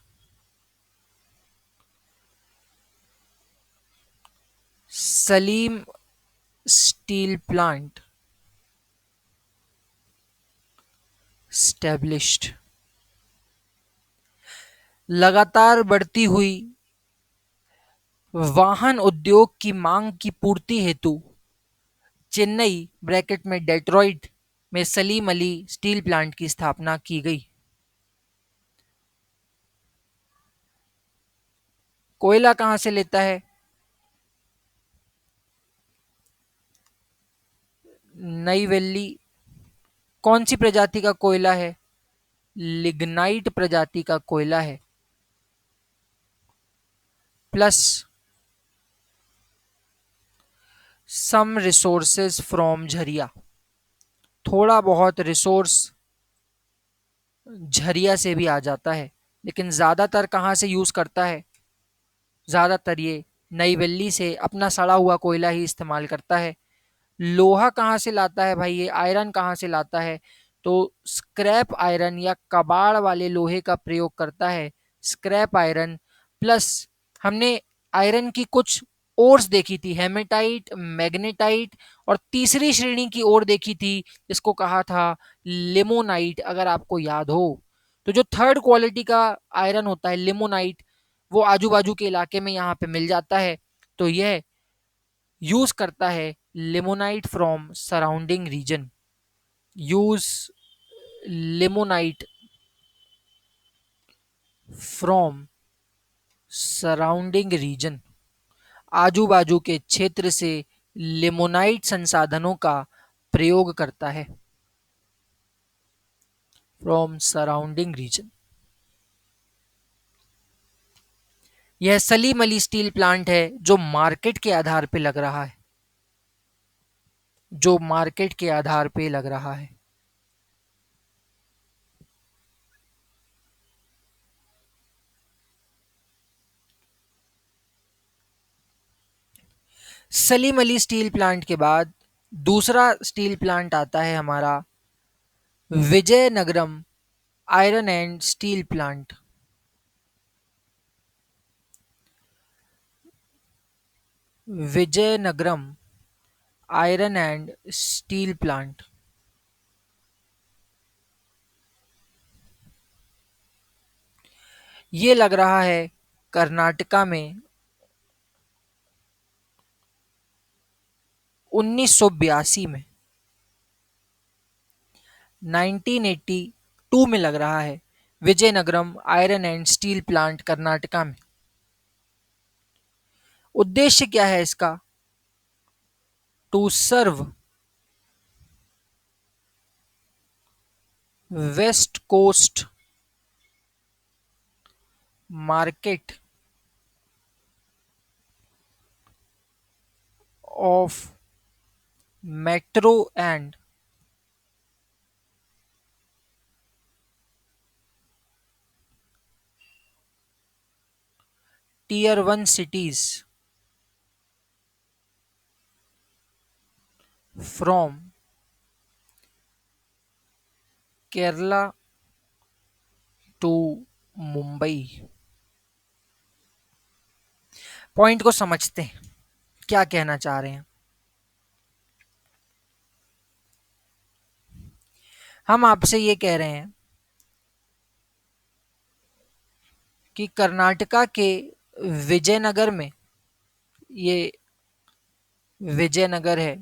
Salem steel plant established. लगातार बढ़ती हुई वाहन उद्योग की मांग की पूर्ति हेतु चेन्नई ब्रैकेट में डेट्रॉइट में सलीम अली स्टील प्लांट की स्थापना की गई। कोयला कहां से लेता है? नई दिल्ली। कौन सी प्रजाति का कोयला है? लिग्नाइट प्रजाति का कोयला है। Plus some resources from Jharia. थोड़ा बहुत रिसोर्स झरिया से भी आ जाता है, लेकिन ज्यादातर कहाँ से यूज करता है? ज्यादातर ये नई दिल्ली से अपना सड़ा हुआ कोयला ही इस्तेमाल करता है। लोहा कहाँ से लाता है भाई? ये आयरन कहाँ से लाता है? तो स्क्रैप आयरन या कबाड़ वाले लोहे का प्रयोग करता है। स्क्रैप आयरन प्लस हमने आयरन की कुछ ओर्स देखी थी, हेमेटाइट, मैग्नेटाइट, और तीसरी श्रेणी की ओर देखी थी जिसको कहा था लिमोनाइट, अगर आपको याद हो। तो जो थर्ड क्वालिटी का आयरन होता है लिमोनाइट, वो आजू बाजू के इलाके में यहाँ पे मिल जाता है। तो यह यूज करता है limonite from surrounding reason. Use limonite from surrounding reason. आजू बाजू के क्षेत्र से लिमोनाइट संसाधनों का प्रयोग करता है। From surrounding reason. यह सलीम अली स्टील प्लांट है जो मार्केट के आधार पे लग रहा है। जो मार्केट के आधार पे लग रहा है। सलीम अली स्टील प्लांट के बाद दूसरा स्टील प्लांट आता है हमारा Vizianagaram iron and steel plant. Vizianagaram iron and steel plant. ये लग रहा है कर्नाटका में 1982 में, 1982 में लग रहा है Vijayanagaram iron and steel plant Karnataka में। उद्देश्य क्या है इसका? To serve west coast market of metro and tier 1 cities from Kerala to Mumbai. Point को समझते हैं, क्या कहना चाह रहे हैं। हम आपसे ये कह रहे हैं कि कर्नाटका के विजयनगर में, ये विजयनगर है,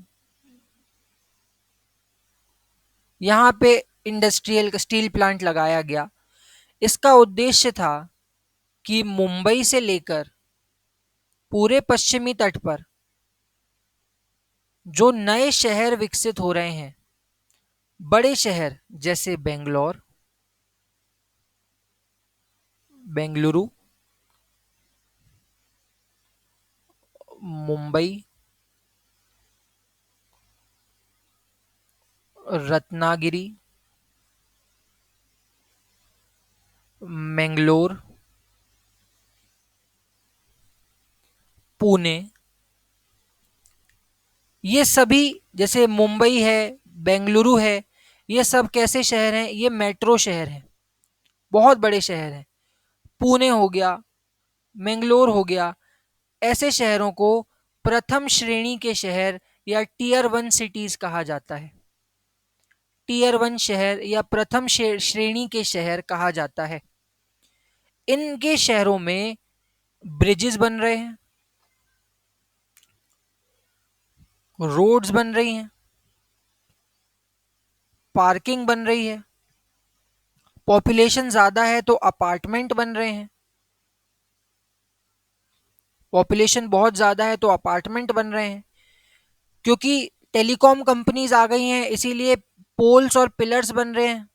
यहाँ पे इंडस्ट्रियल स्टील प्लांट लगाया गया। इसका उद्देश्य था कि मुंबई से लेकर पूरे पश्चिमी तट पर जो नए शहर विकसित हो रहे हैं, बड़े शहर जैसे बेंगलोर, बेंगलुरु, मुंबई, रत्नागिरी, मैंगलोर, पुणे, ये सभी, जैसे मुंबई है, बेंगलुरु है, ये सब कैसे शहर हैं? ये मेट्रो शहर हैं, बहुत बड़े शहर हैं। पुणे हो गया, मैंगलोर हो गया, ऐसे शहरों को प्रथम श्रेणी के शहर या टीयर वन सिटीज कहा जाता है। टीयर वन शहर या प्रथम श्रेणी के शहर कहा जाता है। इनके शहरों में ब्रिजेस बन रहे हैं, रोड्स बन रही हैं, पार्किंग बन रही है, पॉपुलेशन ज्यादा है तो अपार्टमेंट बन रहे हैं, पॉपुलेशन बहुत ज्यादा है तो अपार्टमेंट बन रहे हैं। क्योंकि टेलीकॉम कंपनीज आ गई हैं इसीलिए पोल्स और पिलर्स बन रहे हैं।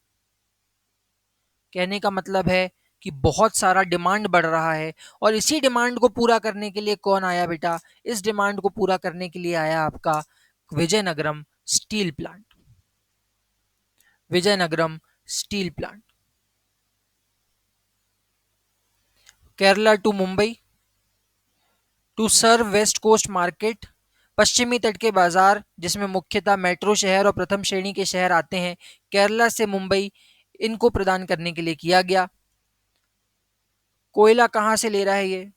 कहने का मतलब है कि बहुत सारा डिमांड बढ़ रहा है, और इसी डिमांड को पूरा करने के लिए कौन आया बेटा? इस डिमांड को पूरा करने के लिए आया आपका Vijayanagaram steel plant. Vijayanagaram steel plant. Kerala to Mumbai to serve west coast market. पश्चिमी तट के बाजार जिसमें मुख्यतः मेट्रो शहर और प्रथम श्रेणी के शहर आते हैं, केरला से मुंबई, इनको प्रदान करने के लिए किया गया। कोयला कहां से ले रहा है ये?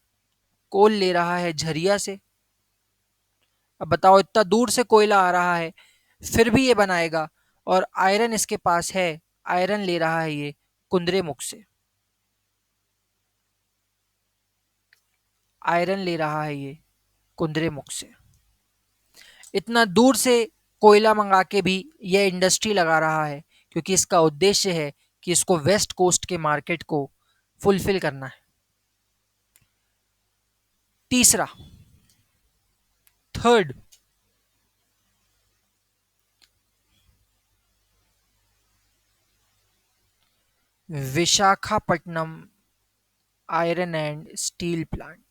कोल ले रहा है झरिया से। अब बताओ, इतना दूर से कोयला आ रहा है फिर भी ये बनाएगा, और आयरन इसके पास है, आयरन ले रहा है ये कुंद्रेमुख से। आयरन ले रहा है ये कुंद्रेमुख से। इतना दूर से कोयला मंगा के भी यह इंडस्ट्री लगा रहा है क्योंकि इसका उद्देश्य है कि इसको वेस्ट कोस्ट के मार्केट को फुलफिल करना है। तीसरा, third, Visakhapatnam iron and steel plant.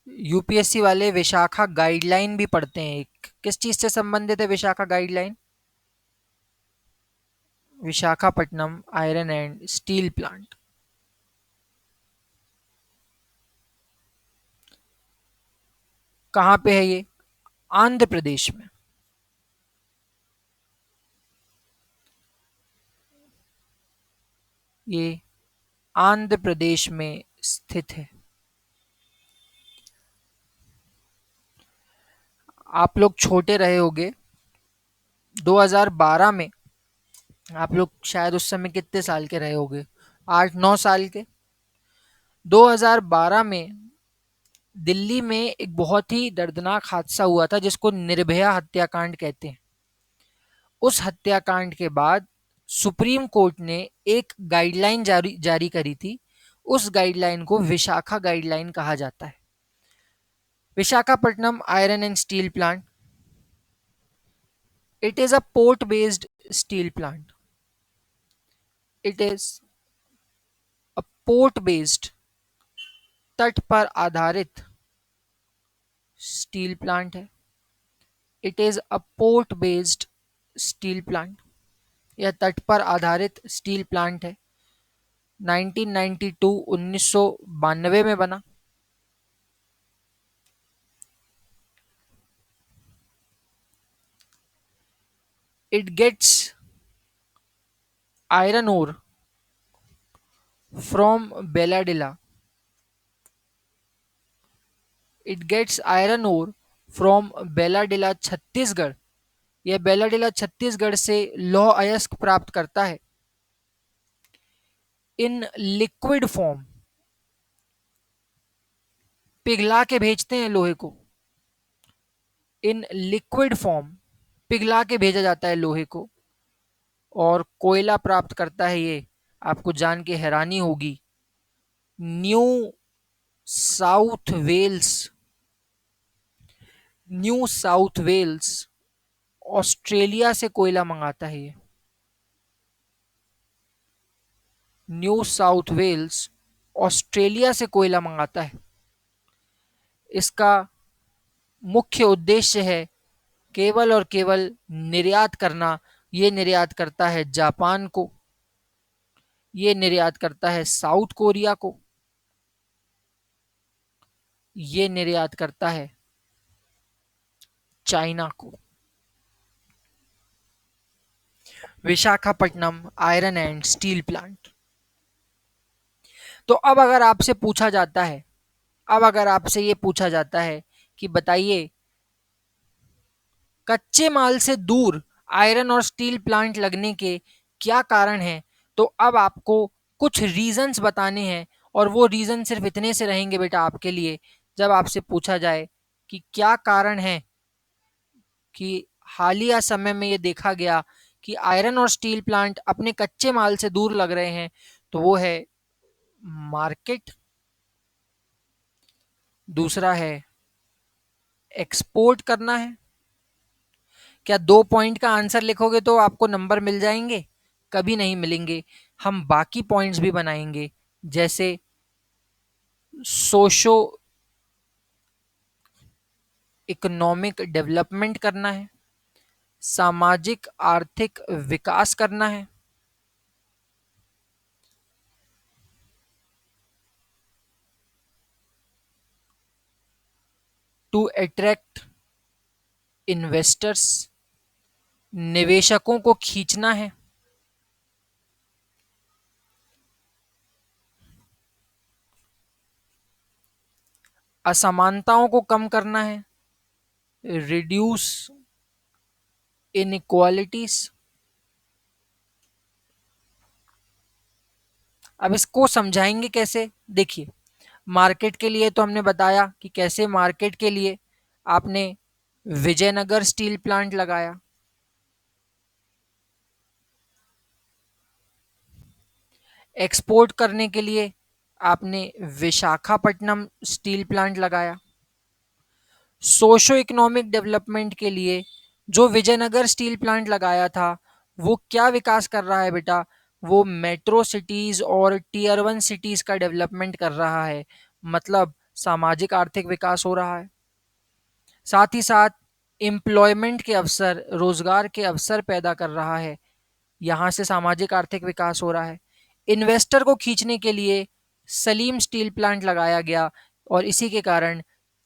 UPSC वाले विशाखा गाइडलाइन भी पढ़ते हैं। किस चीज से संबंधित है Vishakha guideline? Visakhapatnam iron and steel plant. कहां पे है ये? आंध्र प्रदेश में। ये आंध्र प्रदेश में स्थित है। आप लोग छोटे रहे होंगे 2012 में। आप लोग शायद उस समय कितने साल के रहे होंगे? 8-9 साल के। 2012 में दिल्ली में एक बहुत ही दर्दनाक हादसा हुआ था जिसको निर्भया हत्याकांड कहते हैं। उस हत्याकांड के बाद सुप्रीम कोर्ट ने एक गाइडलाइन जारी जारी करी थी। उस गाइडलाइन को विशाखा गाइडलाइन कहा जाता है। Visakhapatnam iron and steel plant, it is a port based steel plant. It is a port based, तट पर आधारित स्टील प्लांट है। It is a port based steel plant. यह तट पर आधारित स्टील प्लांट है। 1992 में बना। It gets iron ore from Bailadila. It gets iron ore from Bailadila Chhattisgarh. यह बेलाडिला छत्तीसगढ़ से लौह अयस्क प्राप्त करता है इन लिक्विड फॉर्म। पिघला के भेजते हैं लोहे को। इन लिक्विड फॉर्म पिघला के भेजा जाता है लोहे को, और कोयला प्राप्त करता है ये, आपको जान के हैरानी होगी, New South Wales. New South Wales Australia से कोयला मंगाता है ये। न्यू साउथ वेल्स ऑस्ट्रेलिया से कोयला मंगाता है। इसका मुख्य उद्देश्य है केवल और केवल निर्यात करना। ये निर्यात करता है जापान को, ये निर्यात करता है साउथ कोरिया को, ये निर्यात करता है चाइना को। Visakhapatnam iron and steel plant. तो अब अगर आपसे ये पूछा जाता है कि बताइए, कच्चे माल से दूर आयरन और स्टील प्लांट लगने के क्या कारण हैं, तो अब आपको कुछ रीजंस बताने हैं, और वो रीजन सिर्फ इतने से रहेंगे बेटा आपके लिए, जब आपसे पूछा जाए कि क्या कारण है कि हालिया समय में ये देखा गया कि आयरन और स्टील प्लांट अपने कच्चे माल से दूर लग रहे हैं, तो वो है मार्केट, दूसरा है एक्सपोर्ट करना है। क्या 2 पॉइंट का आंसर लिखोगे तो आपको नंबर मिल जाएंगे? कभी नहीं मिलेंगे। हम बाकी पॉइंट्स भी बनाएंगे, जैसे सोशो इकोनॉमिक डेवलपमेंट करना है, सामाजिक आर्थिक विकास करना है, टू अट्रैक्ट इन्वेस्टर्स, निवेशकों को खींचना है, असमानताओं को कम करना है, रिड्यूस इनइक्वालिटीज। अब इसको समझाएंगे कैसे? देखिए, मार्केट के लिए तो हमने बताया कि कैसे मार्केट के लिए आपने विजयनगर स्टील प्लांट लगाया, एक्सपोर्ट करने के लिए आपने विशाखापट्टनम स्टील प्लांट लगाया, सोशो इकोनॉमिक डेवलपमेंट के लिए जो विजयनगर स्टील प्लांट लगाया था वो क्या विकास कर रहा है बेटा? वो मेट्रो सिटीज और टीयर 1 सिटीज का डेवलपमेंट कर रहा है, मतलब सामाजिक आर्थिक विकास हो रहा है। साथ ही साथ एम्प्लॉयमेंट के अवसर, रोजगार के अवसर पैदा कर रहा है, यहाँ से सामाजिक आर्थिक विकास हो रहा है। इन्वेस्टर को खींचने के लिए सलीम स्टील प्लांट लगाया गया, और इसी के कारण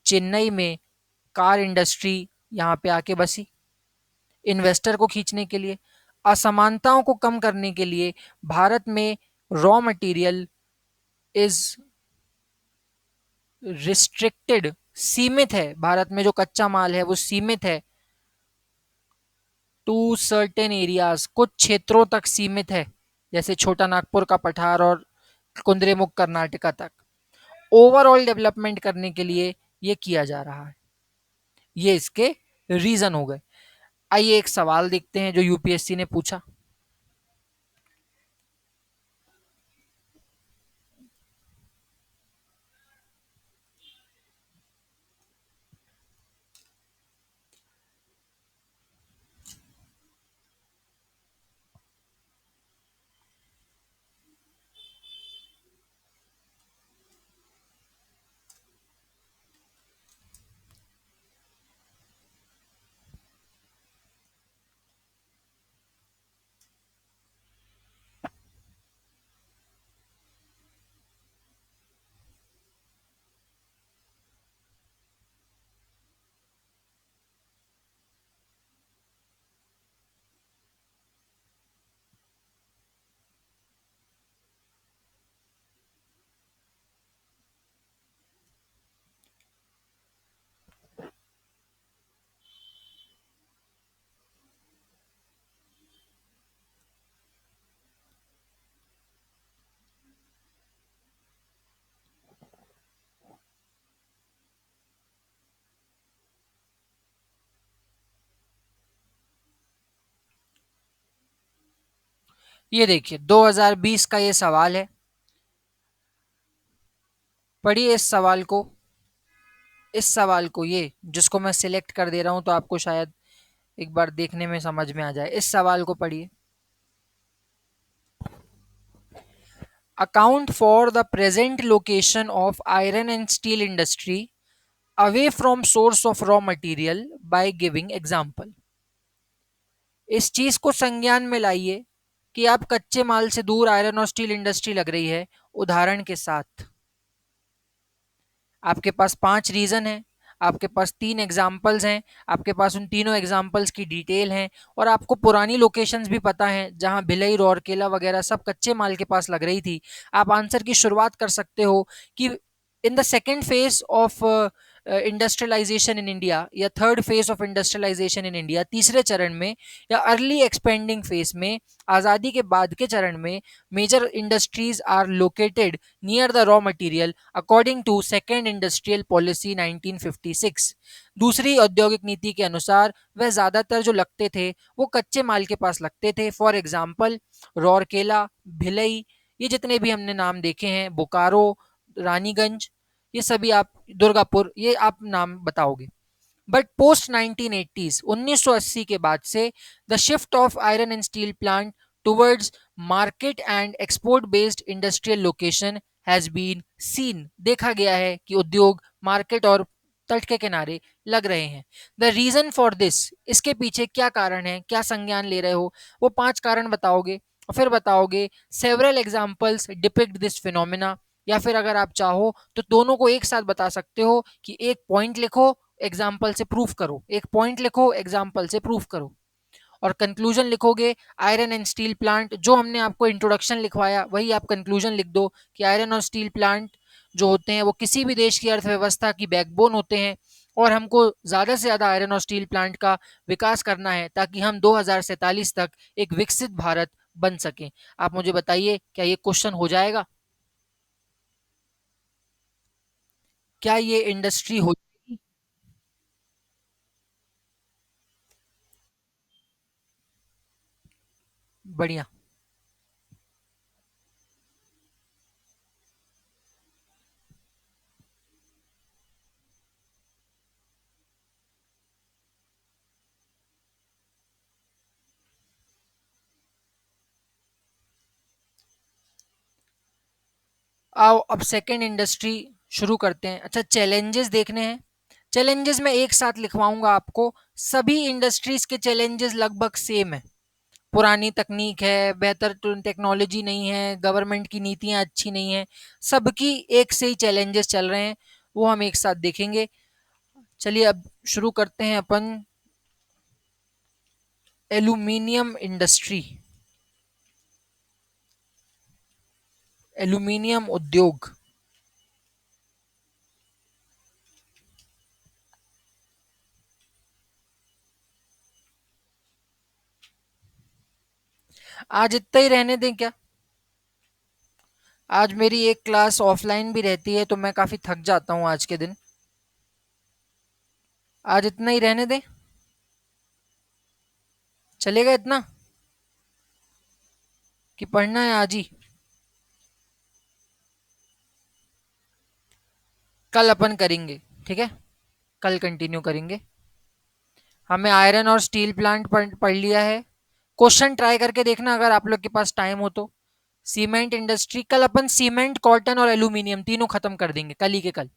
चेन्नई में कार इंडस्ट्री यहाँ पे आके बसी, इन्वेस्टर को खींचने के लिए। असमानताओं को कम करने के लिए भारत में रॉ मटेरियल इज रिस्ट्रिक्टेड, सीमित है, भारत में जो कच्चा माल है वो सीमित है, टू सर्टेन एरियाज, कुछ क्षेत्रों तक सीमित है, जैसे छोटा नागपुर का पठार और कुंद्रेमुख कर्नाटका तक। ओवरऑल डेवलपमेंट करने के लिए ये किया जा रहा है। ये इसके रीजन हो गए। आइए एक सवाल देखते हैं जो यूपीएससी ने पूछा। ये देखिए 2020 का ये सवाल है, पढ़िए इस सवाल को ये जिसको मैं सिलेक्ट कर दे रहा हूं, तो आपको शायद एक बार देखने में समझ में आ जाए। इस सवाल को पढ़िए। Account for the present location of iron and steel industry away from source of raw material by giving example. इस चीज को संज्ञान में लाइए कि आप कच्चे माल से दूर आयरन और स्टील इंडस्ट्री लग रही है, उदाहरण के साथ। आपके पास 5 रीजन है, आपके पास 3 एग्जाम्पल्स हैं, आपके पास उन तीनों एग्जाम्पल्स की डिटेल है, और आपको पुरानी लोकेशंस भी पता हैं जहां भिलई, राउरकेला वगैरह सब कच्चे माल के पास लग रही थी। आप आंसर की शुरुआत कर सकते हो कि in the second phase of industrialisation in India, या third phase of industrialisation in India, तीसरे चरण में या अर्ली एक्सपेंडिंग फेज में, आज़ादी के बाद के चरण में, major industries are located near the raw material according to second industrial policy 1956। दूसरी औद्योगिक नीति के अनुसार वह ज़्यादातर जो लगते थे वो कच्चे माल के पास लगते थे। फॉर एग्जाम्पल राउरकेला, भिलई, ये जितने भी हमने नाम देखे हैं, बोकारो, रानीगंज, ये सभी आप, दुर्गापुर, ये आप नाम बताओगे। बट पोस्ट 1980s 1980 के बाद से the shift of iron and steel plant towards market and export based industrial location has been seen, देखा गया है कि उद्योग मार्केट और तट के किनारे लग रहे हैं। द रीजन फॉर दिस, इसके पीछे क्या कारण है, क्या संज्ञान ले रहे हो, वो 5 कारण बताओगे और फिर बताओगे several examples depict this phenomena, या फिर अगर आप चाहो तो दोनों को एक साथ बता सकते हो कि एक पॉइंट लिखो, एग्जाम्पल से प्रूफ करो, एक पॉइंट लिखो, एग्जाम्पल से प्रूफ करो, और कंक्लूजन लिखोगे आयरन एंड स्टील प्लांट, जो हमने आपको इंट्रोडक्शन लिखवाया वही आप कंक्लूजन लिख दो कि आयरन और स्टील प्लांट जो होते हैं वो किसी भी देश की अर्थव्यवस्था की बैकबोन होते हैं, और हमको ज़्यादा से ज़्यादा आयरन और स्टील प्लांट का विकास करना है ताकि हम 2047 तक एक विकसित भारत बन सकें। आप मुझे बताइए, क्या ये क्वेश्चन हो जाएगा? क्या ये इंडस्ट्री हो जाएगी? बढ़िया। आओ अब सेकंड इंडस्ट्री शुरू करते हैं। अच्छा, चैलेंजेस देखने हैं। चैलेंजेस मैं एक साथ लिखवाऊंगा आपको। सभी इंडस्ट्रीज के चैलेंजेस लगभग सेम है। पुरानी तकनीक है, बेहतर टेक्नोलॉजी नहीं है, गवर्नमेंट की नीतियां अच्छी नहीं है, सबकी एक से ही चैलेंजेस चल रहे हैं, वो हम एक साथ देखेंगे। चलिए अब शुरू करते हैं अपन एल्यूमिनियम इंडस्ट्री, एल्यूमिनियम उद्योग। आज इतना ही रहने दें क्या? आज मेरी एक क्लास ऑफलाइन भी रहती है तो मैं काफ़ी थक जाता हूँ आज के दिन। आज इतना ही रहने दें, चलेगा इतना, कि पढ़ना है आज ही? कल अपन करेंगे, ठीक है, कल कंटिन्यू करेंगे। हमें आयरन और स्टील प्लांट पढ़ लिया है। क्वेश्चन ट्राई करके देखना अगर आप लोग के पास टाइम हो तो। सीमेंट इंडस्ट्री, कल अपन सीमेंट, कॉटन और एल्यूमिनियम तीनों खत्म कर देंगे, कल ही के कल।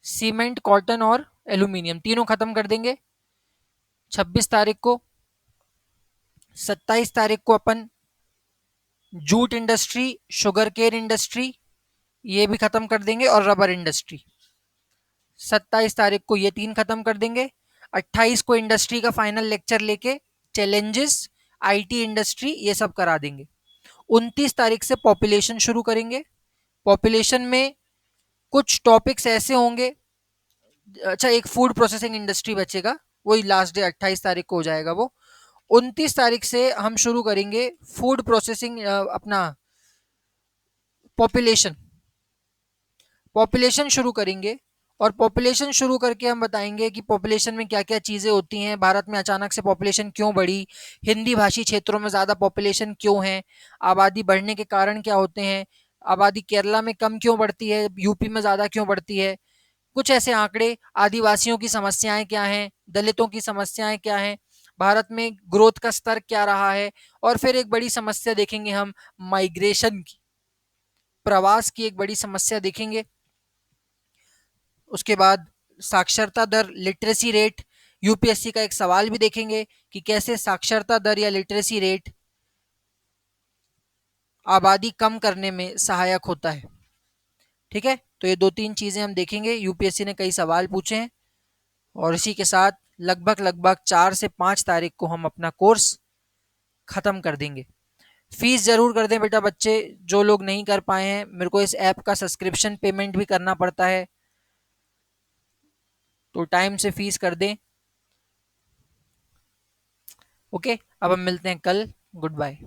सीमेंट, कॉटन और एल्यूमिनियम तीनों खत्म कर देंगे 26 तारीख को। 27 तारीख को अपन jute industry, sugar cane industry, ये भी खत्म कर देंगे, और रबर इंडस्ट्री। 27 तारीख को ये तीन खत्म कर देंगे। 28 को इंडस्ट्री का फाइनल लेक्चर लेके चैलेंजेस, आईटी इंडस्ट्री, ये सब करा देंगे। 29 तारीख से पॉपुलेशन शुरू करेंगे। पॉपुलेशन में कुछ टॉपिक्स ऐसे होंगे, अच्छा एक फूड प्रोसेसिंग इंडस्ट्री बचेगा, वही लास्ट डे 28 तारीख को हो जाएगा वो। 29 तारीख से हम शुरू करेंगे फूड प्रोसेसिंग, अपना पॉपुलेशन, पॉपुलेशन शुरू करेंगे। और पॉपुलेशन शुरू करके हम बताएंगे कि पॉपुलेशन में क्या क्या चीज़ें होती हैं, भारत में अचानक से पॉपुलेशन क्यों बढ़ी, हिंदी भाषी क्षेत्रों में ज़्यादा पॉपुलेशन क्यों है, आबादी बढ़ने के कारण क्या होते हैं, आबादी केरला में कम क्यों बढ़ती है, यूपी में ज़्यादा क्यों बढ़ती है, कुछ ऐसे आंकड़े, आदिवासियों की समस्याएं क्या हैं, दलितों की समस्याएं क्या हैं, भारत में ग्रोथ का स्तर क्या रहा है, और फिर एक बड़ी समस्या देखेंगे हम, माइग्रेशन की, प्रवास की एक बड़ी समस्या देखेंगे। उसके बाद साक्षरता दर, लिटरेसी रेट, यूपीएससी का एक सवाल भी देखेंगे कि कैसे साक्षरता दर या लिटरेसी रेट आबादी कम करने में सहायक होता है। ठीक है, तो ये 2-3 चीज़ें हम देखेंगे। यूपीएससी ने कई सवाल पूछे हैं और इसी के साथ लगभग लगभग 4 से 5 तारीख को हम अपना कोर्स ख़त्म कर देंगे। फीस ज़रूर कर दें बेटा बच्चे, जो लोग नहीं कर पाए हैं। मेरे को इस ऐप का सब्सक्रिप्शन पेमेंट भी करना पड़ता है, तो टाइम से फीस कर दें। ओके, अब हम मिलते हैं कल। Good bye.